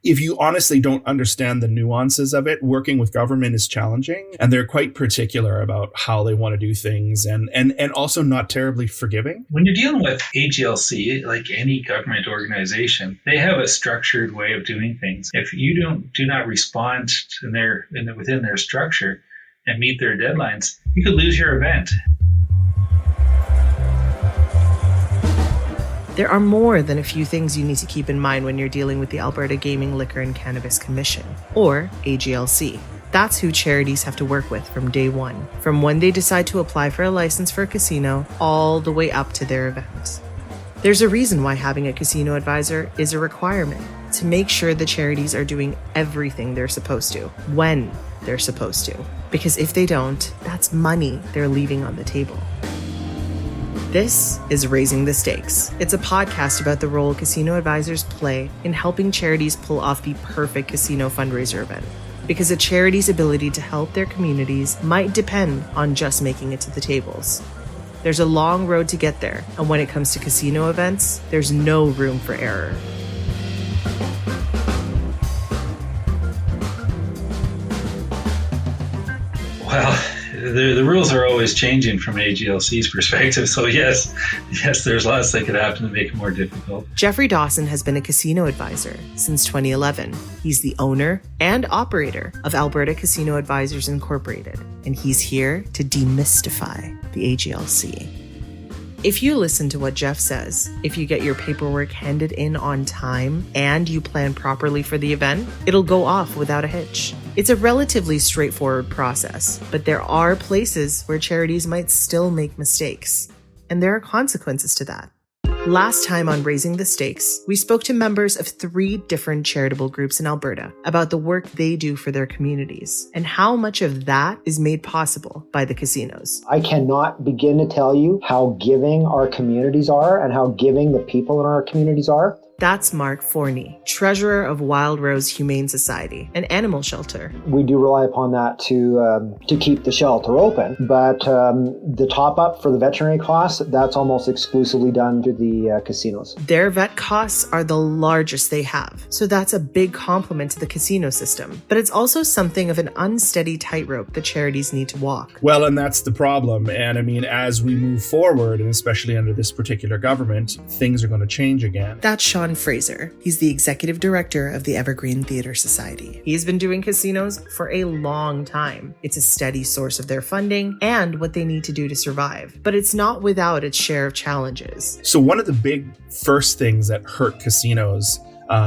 if you honestly don't understand the nuances of it, working with government is challenging, and they're quite particular about how they want to do things, and also not terribly forgiving. When you're dealing with AGLC, like any government organization, they have a structured way of doing things. If you do not respond within their structure and meet their deadlines, you could lose your event. There are more than a few things you need to keep in mind when you're dealing with the Alberta Gaming, Liquor and Cannabis Commission, or AGLC. That's who charities have to work with from day one, from when they decide to apply for a license for a casino all the way up to their events. There's a reason why having a casino advisor is a requirement, to make sure the charities are doing everything they're supposed to, when they're supposed to. Because if they don't, that's money they're leaving on the table. This is Raising the Stakes. It's a podcast about the role casino advisors play in helping charities pull off the perfect casino fundraiser event. Because a charity's ability to help their communities might depend on just making it to the tables. There's a long road to get there, and when it comes to casino events, there's no room for error. Well, the rules are always changing from AGLC's perspective. So yes, there's lots that could happen to make it more difficult. Jeffrey Dawson has been a casino advisor since 2011. He's the owner and operator of Alberta Casino Advisors Incorporated, and he's here to demystify the AGLC. If you listen to what Jeff says, if you get your paperwork handed in on time and you plan properly for the event, it'll go off without a hitch. It's a relatively straightforward process, but there are places where charities might still make mistakes, and there are consequences to that. Last time on Raising the Stakes, we spoke to members of 3 different charitable groups in Alberta about the work they do for their communities and how much of that is made possible by the casinos. I cannot begin to tell you how giving our communities are and how giving the people in our communities are. That's Mark Forney, treasurer of Wild Rose Humane Society, an animal shelter. We do rely upon that to keep the shelter open, but the top up for the veterinary costs, that's almost exclusively done through the casinos. Their vet costs are the largest they have, so that's a big compliment to the casino system. But it's also something of an unsteady tightrope the charities need to walk. Well, and that's the problem. And I mean, as we move forward, and especially under this particular government, things are going to change again. That's Sean Fraser. He's the executive director of the Evergreen Theatre Society. He's been doing casinos for a long time. It's a steady source of their funding and what they need to do to survive. But it's not without its share of challenges. So one of the big first things that hurt casinos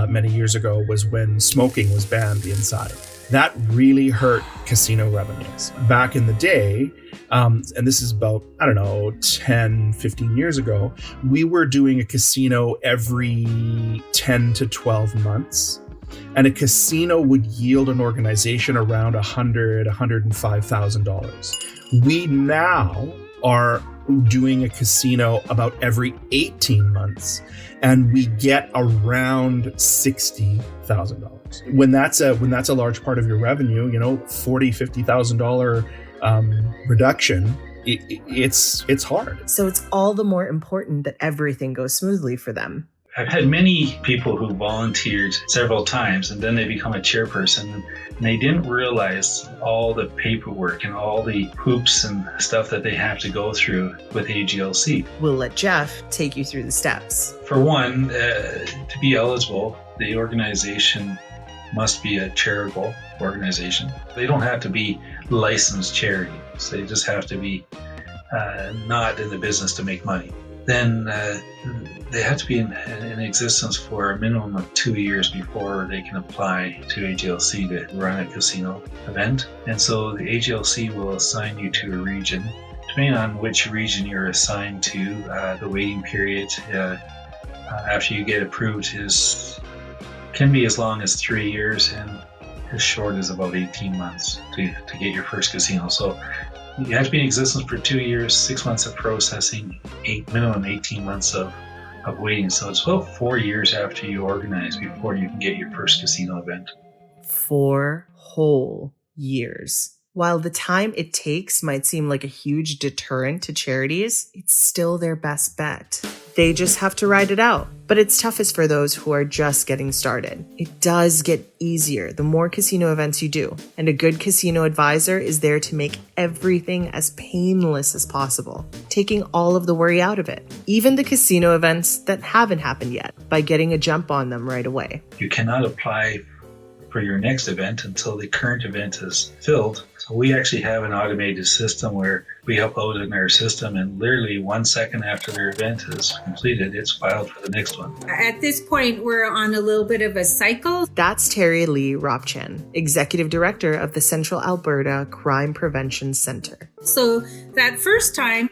many years ago was when smoking was banned inside. That really hurt casino revenues. Back in the day, and this is about, 10, 15 years ago, we were doing a casino every 10 to 12 months. And a casino would yield an organization around $100,000, $105,000. We now are doing a casino about every 18 months, and we get around $60,000. When that's a large part of your revenue, $40,000, $50,000 reduction, it's hard. So it's all the more important that everything goes smoothly for them. I've had many people who volunteered several times and then they become a chairperson and they didn't realize all the paperwork and all the hoops and stuff that they have to go through with AGLC. We'll let Jeff take you through the steps. For one, to be eligible, the organization must be a charitable organization. They don't have to be licensed charities. They just have to be not in the business to make money. Then they have to be in existence for a minimum of 2 years before they can apply to AGLC to run a casino event. And so the AGLC will assign you to a region. Depending on which region you're assigned to, the waiting period after you get approved can be as long as 3 years and as short as about 18 months to get your first casino. So you have to be in existence for 2 years, 6 months of processing, minimum 18 months of waiting. So it's about 4 years after you organize before you can get your first casino event. 4 whole years. While the time it takes might seem like a huge deterrent to charities, it's still their best bet. They just have to ride it out. But it's toughest for those who are just getting started. It does get easier the more casino events you do, and a good casino advisor is there to make everything as painless as possible, taking all of the worry out of it, even the casino events that haven't happened yet, by getting a jump on them right away. You cannot apply for your next event until the current event is filled. So we actually have an automated system where we upload it in our system, and literally 1 second after their event is completed, it's filed for the next one. At this point, we're on a little bit of a cycle. That's Terry Lee Ropchan, Executive Director of the Central Alberta Crime Prevention Center. So that first time,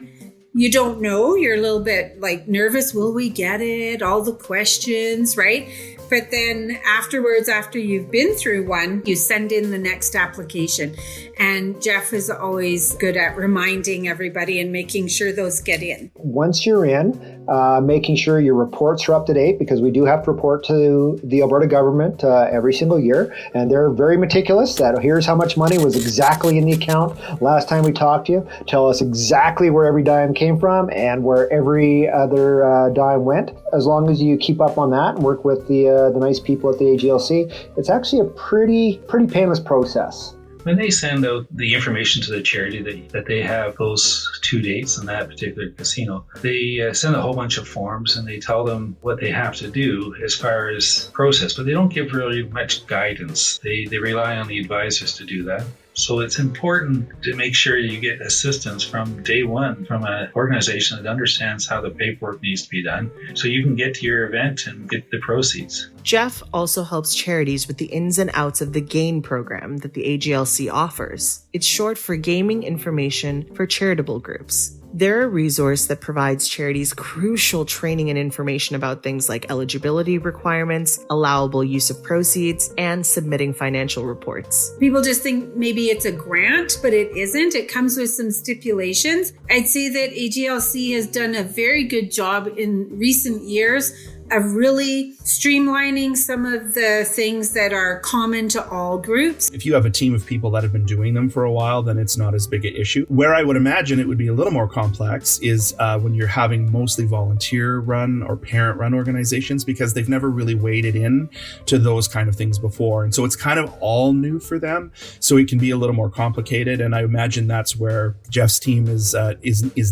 you don't know, you're a little bit nervous. Will we get it? All the questions, right? But then afterwards, after you've been through one, you send in the next application. And Jeff is always good at reminding everybody and making sure those get in. Once you're in, making sure your reports are up to date, because we do have to report to the Alberta government every single year. And they're very meticulous that here's how much money was exactly in the account last time we talked to you. Tell us exactly where every dime came from and where every other dime went. As long as you keep up on that and work with the nice people at the AGLC, it's actually a pretty painless process. When they send out the information to the charity that they have those 2 dates in that particular casino, they send a whole bunch of forms and they tell them what they have to do as far as process, but they don't give really much guidance. They rely on the advisors to do that. So it's important to make sure you get assistance from day one from an organization that understands how the paperwork needs to be done so you can get to your event and get the proceeds. Jeff also helps charities with the ins and outs of the GAIN program that the AGLC offers. It's short for Gaming Information for Charitable Groups. They're a resource that provides charities crucial training and information about things like eligibility requirements, allowable use of proceeds, and submitting financial reports. People just think maybe it's a grant, but it isn't. It comes with some stipulations. I'd say that AGLC has done a very good job in recent years of really streamlining some of the things that are common to all groups. If you have a team of people that have been doing them for a while, then it's not as big an issue. Where I would imagine it would be a little more complex is when you're having mostly volunteer run or parent run organizations, because they've never really waded in to those kind of things before. And so it's kind of all new for them. So it can be a little more complicated. And I imagine that's where Jeff's team is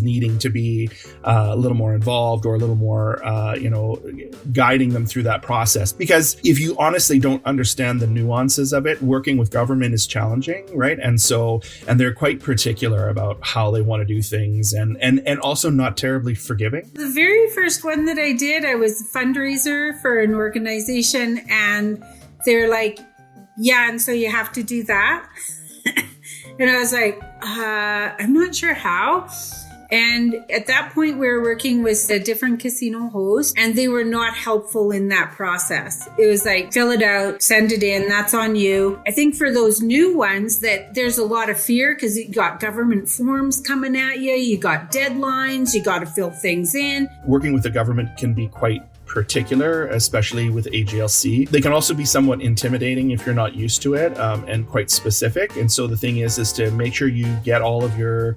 needing to be a little more involved or a little more, guiding them through that process. Because if you honestly don't understand the nuances of it, working with government is challenging, right? And they're quite particular about how they want to do things and also not terribly forgiving. The very first one that I did, I was a fundraiser for an organization, and they're like, yeah, and so you have to do that. And I was like, I'm not sure how. And at that point, we were working with a different casino host, and they were not helpful in that process. It was like, fill it out, send it in, that's on you. I think for those new ones that there's a lot of fear because you got government forms coming at you, you got deadlines, you got to fill things in. Working with the government can be quite particular, especially with AGLC. They can also be somewhat intimidating if you're not used to it, and quite specific. And so the thing is to make sure you get all of your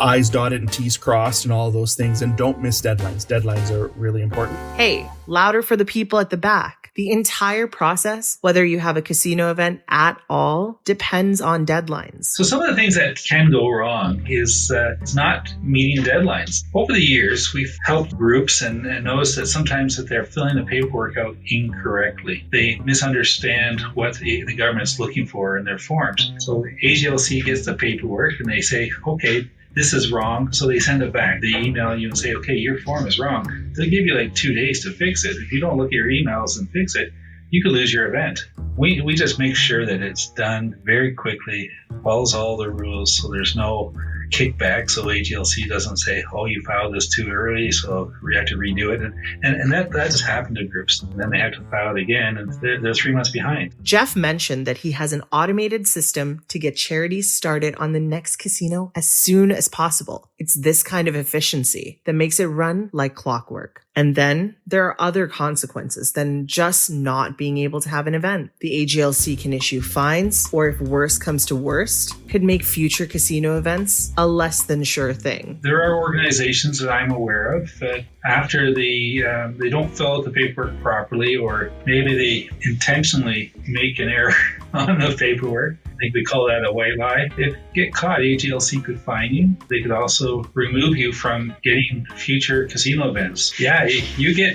I's dotted and T's crossed and all of those things, and don't miss deadlines. Deadlines are really important. Hey, louder for the people at the back. The entire process, whether you have a casino event at all, depends on deadlines. So some of the things that can go wrong is not meeting deadlines. Over the years, we've helped groups and noticed that sometimes that they're filling the paperwork out incorrectly. They misunderstand what the government's looking for in their forms. So AGLC gets the paperwork and they say, okay, this is wrong. So they send it back. They email you and say, okay, your form is wrong. They'll give you 2 days to fix it. If you don't look at your emails and fix it, you could lose your event. We just make sure that it's done very quickly, follows all the rules, so there's no kickback. So AGLC doesn't say, oh, you filed this too early, so we have to redo it. And that just happened to groups. And then they have to file it again, and they're 3 months behind. Jeff mentioned that he has an automated system to get charities started on the next casino as soon as possible. It's this kind of efficiency that makes it run like clockwork. And then there are other consequences than just not being able to have an event. The AGLC can issue fines, or if worse comes to worst, could make future casino events a less than sure thing. There are organizations that I'm aware of that after they don't fill out the paperwork properly, or maybe they intentionally make an error on the paperwork. I think we call that a white lie. If you get caught, AGLC could fine you. They could also remove you from getting future casino events. Yeah,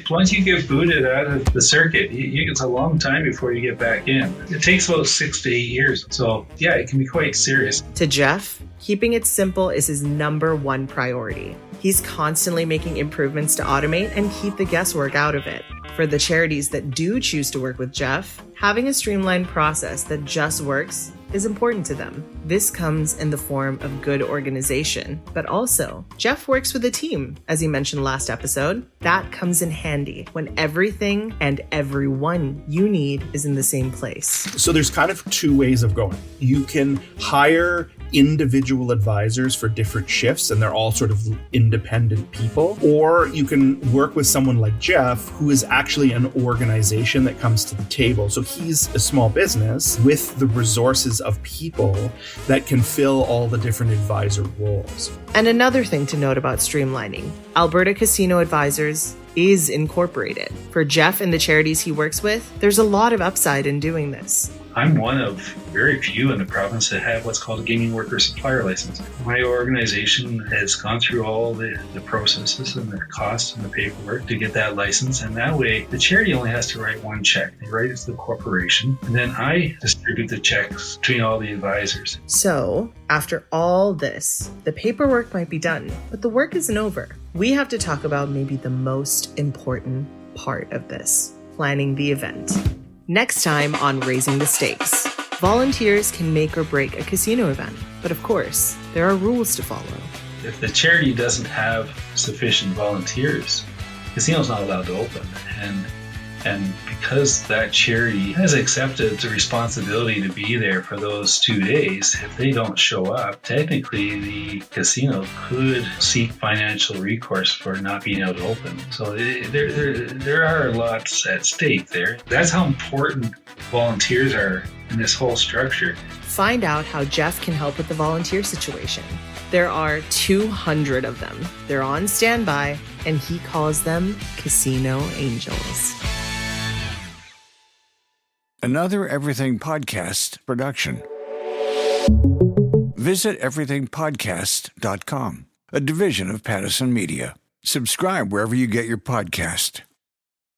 once you get booted out of the circuit, it's a long time before you get back in. It takes about 6 to 8 years. So yeah, it can be quite serious. To Jeff, keeping it simple is his number one priority. He's constantly making improvements to automate and keep the guesswork out of it. For the charities that do choose to work with Jeff, having a streamlined process that just works is important to them. This comes in the form of good organization, but also Jeff works with a team, as he mentioned last episode. That comes in handy when everything and everyone you need is in the same place. So there's kind of two ways of going. You can hire individual advisors for different shifts, and they're all sort of independent people. Or you can work with someone like Jeff, who is actually an organization that comes to the table. So he's a small business with the resources of people that can fill all the different advisor roles. And another thing to note about streamlining, Alberta Casino Advisors is incorporated. For Jeff and the charities he works with, there's a lot of upside in doing this. I'm one of very few in the province that have what's called a gaming worker supplier license. My organization has gone through all the processes and the costs and the paperwork to get that license. And that way, the charity only has to write one check. They write it to the corporation. And then I distribute the checks between all the advisors. So, after all this, the paperwork might be done, but the work isn't over. We have to talk about maybe the most important part of this, planning the event. Next time on Raising the Stakes, volunteers can make or break a casino event, but of course, there are rules to follow. If the charity doesn't have sufficient volunteers, the casino's not allowed to open. And because that charity has accepted the responsibility to be there for those 2 days, if they don't show up, technically the casino could seek financial recourse for not being able to open. So there are lots at stake there. That's how important volunteers are in this whole structure. Find out how Jeff can help with the volunteer situation. There are 200 of them. They're on standby, and he calls them Casino Angels. Another Everything Podcast production. Visit everythingpodcast.com, a division of Pattison Media. Subscribe wherever you get your podcast.